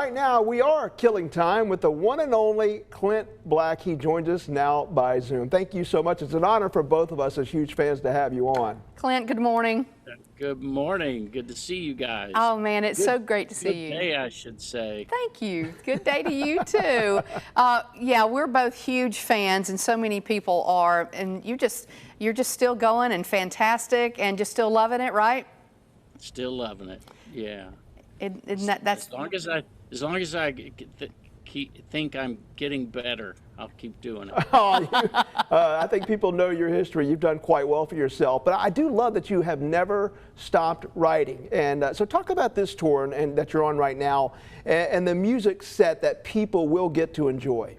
right now we are killing time with the one and only Clint Black. He joins us now by Zoom. Thank you so much. It's an honor for both of us as huge fans to have you on. Clint, good morning. Good morning. Good to see you guys. Oh man, it's so great to see you. Good day, I should say. Thank you. Good day to you too. Yeah, we're both huge fans, and so many people are. And you're just still going and fantastic, and just still loving it, right? Still loving it. Yeah. That's as long as I think I'm getting better, I'll keep doing it. I think people know your history. You've done quite well for yourself. But I do love that you have never stopped writing. And so talk about this tour and that you're on right now and the music set that people will get to enjoy.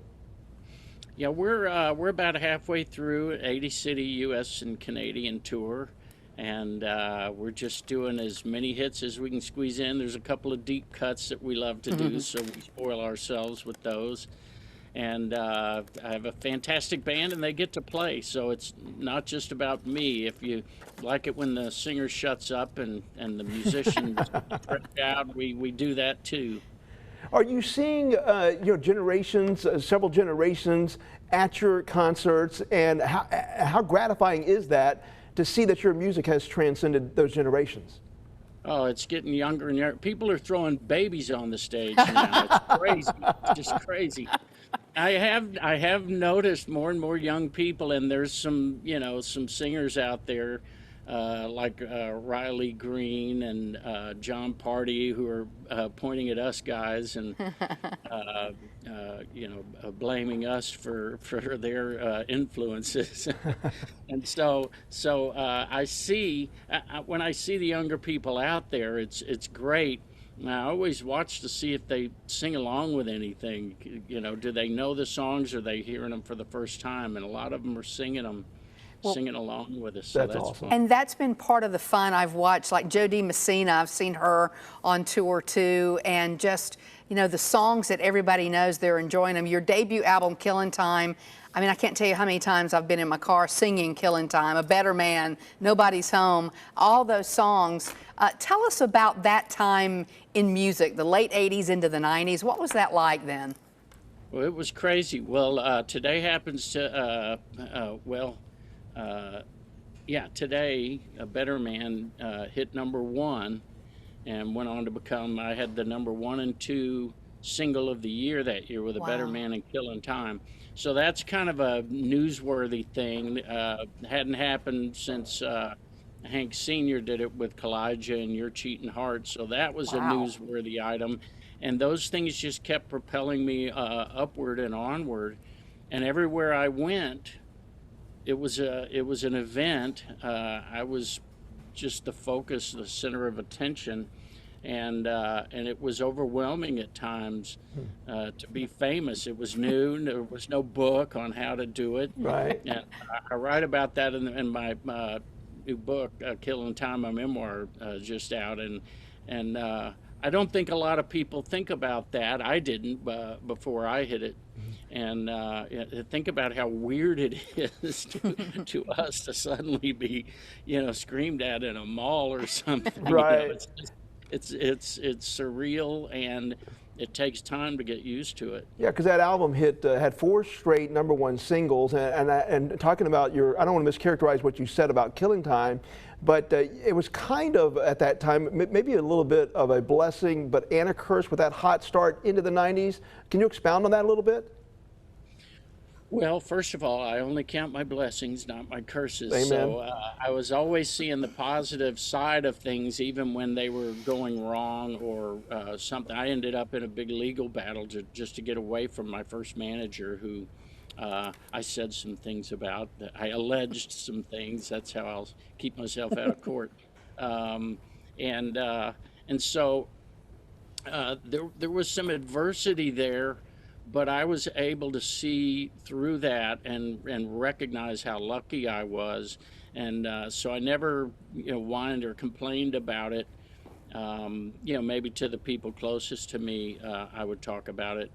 Yeah, we're about halfway through an 80-city U.S. and Canadian tour. And we're just doing as many hits as we can squeeze in. There's a couple of deep cuts that we love to do, so we spoil ourselves with those. And I have a fantastic band, and they get to play. So it's not just about me. If you like it when the singer shuts up and the musicians stretch out, we do that too. Are you seeing generations, several generations at your concerts, and how gratifying is that to see that your music has transcended those generations? Oh, it's getting younger and younger. People are throwing babies on the stage now. It's crazy. It's just crazy. I have noticed more and more young people, and there's some singers out there like Riley Green and John Party who are pointing at us guys and blaming us for their influences. And so I see when I see the younger people out there, it's great. I always watch to see if they sing along with anything. Do they know the songs, or are they hearing them for the first time? And a lot of them are singing them. Singing along with us. So that's awesome. Fun. And that's been part of the fun I've watched, like Jody Messina, I've seen her on tour too, and just, the songs that everybody knows, they're enjoying them. Your debut album, Killin' Time, I mean, I can't tell you how many times I've been in my car singing Killin' Time, A Better Man, Nobody's Home, all those songs. Tell us about that time in music, the late 80s into the 90s. What was that like then? Well, it was crazy. Well, today happens to, today, A Better Man hit #1 and went on to become, I had the #1 and 2 single of the year that year with A Better Man and Killin' Time. So that's kind of a newsworthy thing. Hadn't happened since Hank Sr. did it with Kalijah and Your Cheating Heart. So that was a newsworthy item. And those things just kept propelling me upward and onward. And everywhere I went, it was an event. I was just the focus, the center of attention, and it was overwhelming at times to be famous. It was new. There was no book on how to do it. Right. And I write about that in my new book, Killin' Time, my memoir, just out, and I don't think a lot of people think about that. I didn't before I hit it. And think about how weird it is to us to suddenly be, screamed at in a mall or something. Right. It's surreal, and it takes time to get used to it. Yeah, because that album had 4 straight #1 singles, and talking about I don't want to mischaracterize what you said about Killing Time, but it was kind of at that time maybe a little bit of a blessing, but and a curse with that hot start into the 90s. Can you expound on that a little bit? Well, first of all, I only count my blessings, not my curses. Amen. So I was always seeing the positive side of things, even when they were going wrong or something. I ended up in a big legal battle just to get away from my first manager, who I said some things about. I alleged some things. That's how I'll keep myself out of court. And so there was some adversity there. But I was able to see through that and recognize how lucky I was. And so I never whined or complained about it. Maybe to the people closest to me, I would talk about it.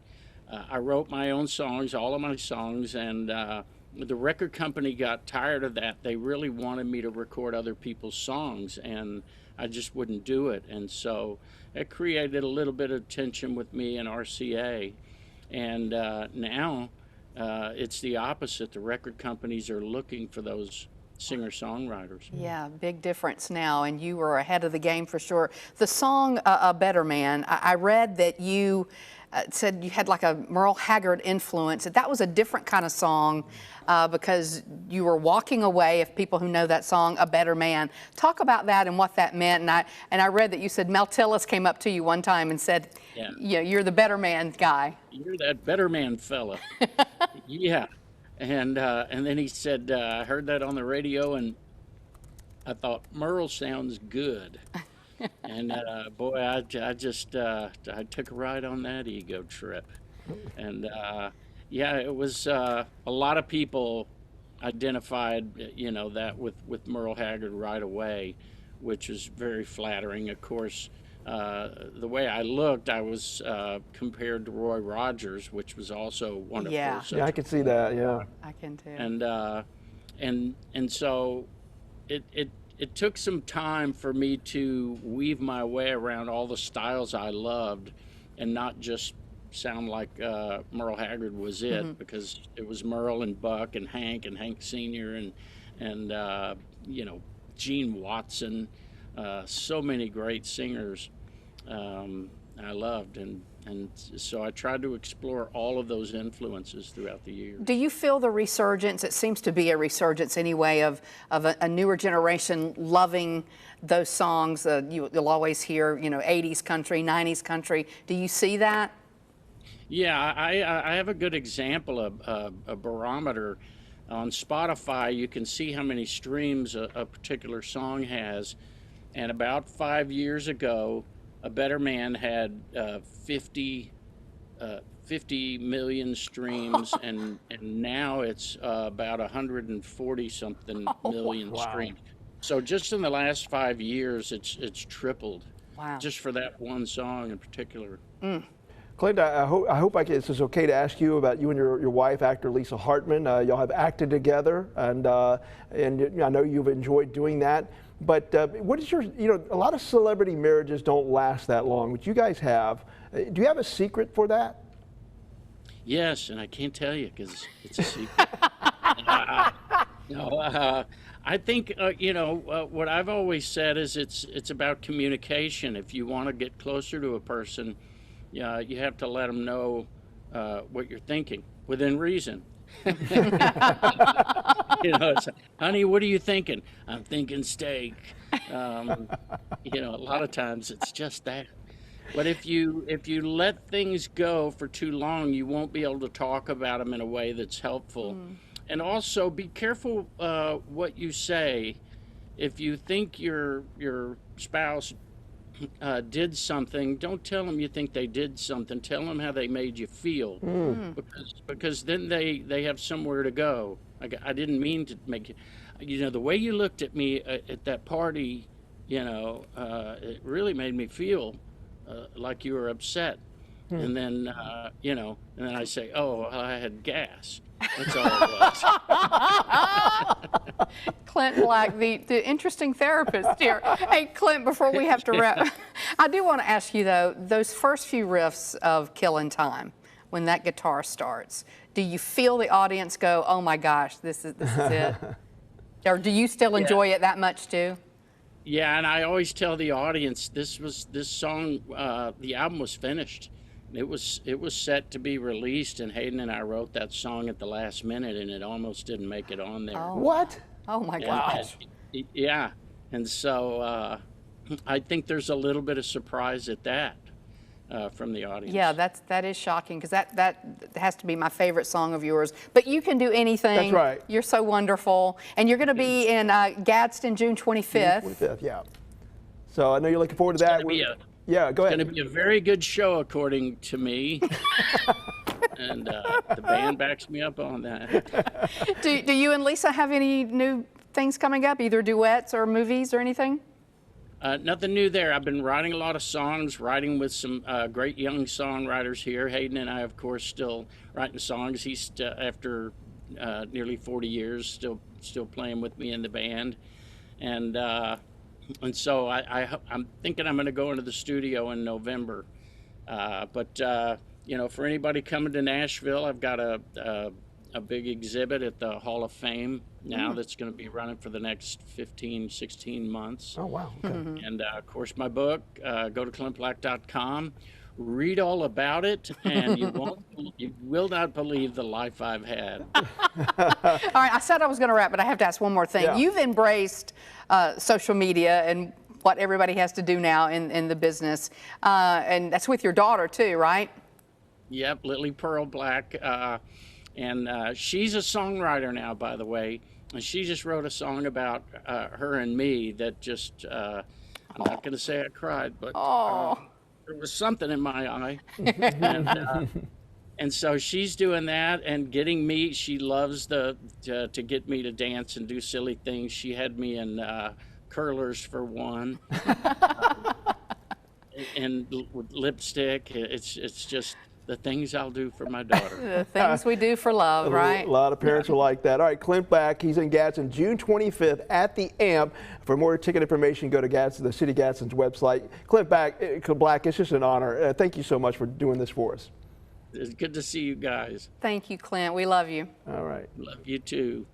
I wrote my own songs, all of my songs, and the record company got tired of that. They really wanted me to record other people's songs. And I just wouldn't do it. And so it created a little bit of tension with me and RCA. And now it's the opposite. The record companies are looking for those singer-songwriters. Yeah, big difference now, and you were ahead of the game for sure. The song "A Better Man," I read that you said you had like a Merle Haggard influence. That was a different kind of song because you were walking away, if people who know that song, "A Better Man." Talk about that and what that meant. And I read that you said Mel Tillis came up to you one time and said, "Yeah, you're the better man guy." You're that better man fella. Yeah. And then he said, I heard that on the radio, and I thought, Merle sounds good. And boy, I just I took a ride on that ego trip. And yeah, it was a lot of people identified, that with Merle Haggard right away, which was very flattering. Of course, the way I looked, I was compared to Roy Rogers, which was also wonderful. Yeah, I can see that. Yeah, I can too. And so it took some time for me to weave my way around all the styles I loved, and not just sound like Merle Haggard was it, because it was Merle and Buck and Hank Sr. and Gene Watson, so many great singers. I loved, and so I tried to explore all of those influences throughout the years. Do you feel the resurgence? It seems to be a resurgence anyway of a newer generation loving those songs. You'll always hear 80s country, 90s country. Do you see that? Yeah, I have a good example of a barometer. On Spotify, you can see how many streams a particular song has, and about 5 years ago, A Better Man had 50 million streams, and now it's about 140 something million streams. So just in the last 5 years, it's tripled. Wow! Just for that one song in particular. Clint, I hope this is okay to ask you about you and your wife, actor Lisa Hartman. Y'all have acted together, and I know you've enjoyed doing that. But what is a lot of celebrity marriages don't last that long, which you guys have. Do you have a secret for that? Yes, and I can't tell you because it's a secret. I think what I've always said is it's about communication. If you want to get closer to a person, you have to let them know what you're thinking within reason. It's, honey, what are you thinking? I'm thinking steak. A lot of times it's just that. But if you let things go for too long, you won't be able to talk about them in a way that's helpful. And also be careful what you say. If you think your spouse did something, don't tell them you think they did something. Tell them how they made you feel, because then they have somewhere to go. I didn't mean to make you. The way you looked at me at that party, it really made me feel like you were upset. And then and then I say, oh, I had gas. That's all it was. Clint Black, the interesting therapist here. Hey, Clint, before we have to wrap, I do want to ask you, though, those first few riffs of Killin' Time, when that guitar starts, do you feel the audience go, oh my gosh, this is it? Or do you still enjoy it that much too? Yeah, and I always tell the audience this song, the album was finished. It was set to be released, and Hayden and I wrote that song at the last minute, and it almost didn't make it on there. Oh. What? Oh my gosh. Yeah, and so I think there's a little bit of surprise at that from the audience. Yeah, that is shocking, because that has to be my favorite song of yours. But you can do anything. That's right. You're so wonderful, and you're going to be in Gadsden June 25th. June 25th, yeah. So I know you're looking forward to that. Yeah, go ahead. It's going to be a very good show, according to me. And the band backs me up on that. Do you and Lisa have any new things coming up, either duets or movies or anything? Nothing new there. I've been writing a lot of songs, writing with some great young songwriters here. Hayden and I, of course, still writing songs. He's after nearly 40 years still playing with me in the band. And And so I'm thinking I'm going to go into the studio in November. You know, for anybody coming to Nashville, I've got a big exhibit at the Hall of Fame now that's going to be running for the next 15, 16 months. Oh, wow. Okay. And of course, my book, go to clintblack.com, read all about it, and you will not believe the life I've had. All right, I said I was going to wrap, but I have to ask one more thing. Yeah. You've embraced social media and what everybody has to do now in the business, and that's with your daughter too, right? Yep, Lily Pearl Black. And she's a songwriter now, by the way. And she just wrote a song about her and me that just, I'm not going to say I cried, but there was something in my eye. And so she's doing that and getting me. She loves to get me to dance and do silly things. She had me in curlers for one. And with lipstick. It's just the things I'll do for my daughter. The things we do for love, right? A lot of parents are like that. All right, Clint Black, he's in Gadsden, June 25th at the AMP. For more ticket information, go to Gadsden, the City Gadsden's website. Clint Black, it's just an honor. Thank you so much for doing this for us. It's good to see you guys. Thank you, Clint. We love you. All right. Love you too.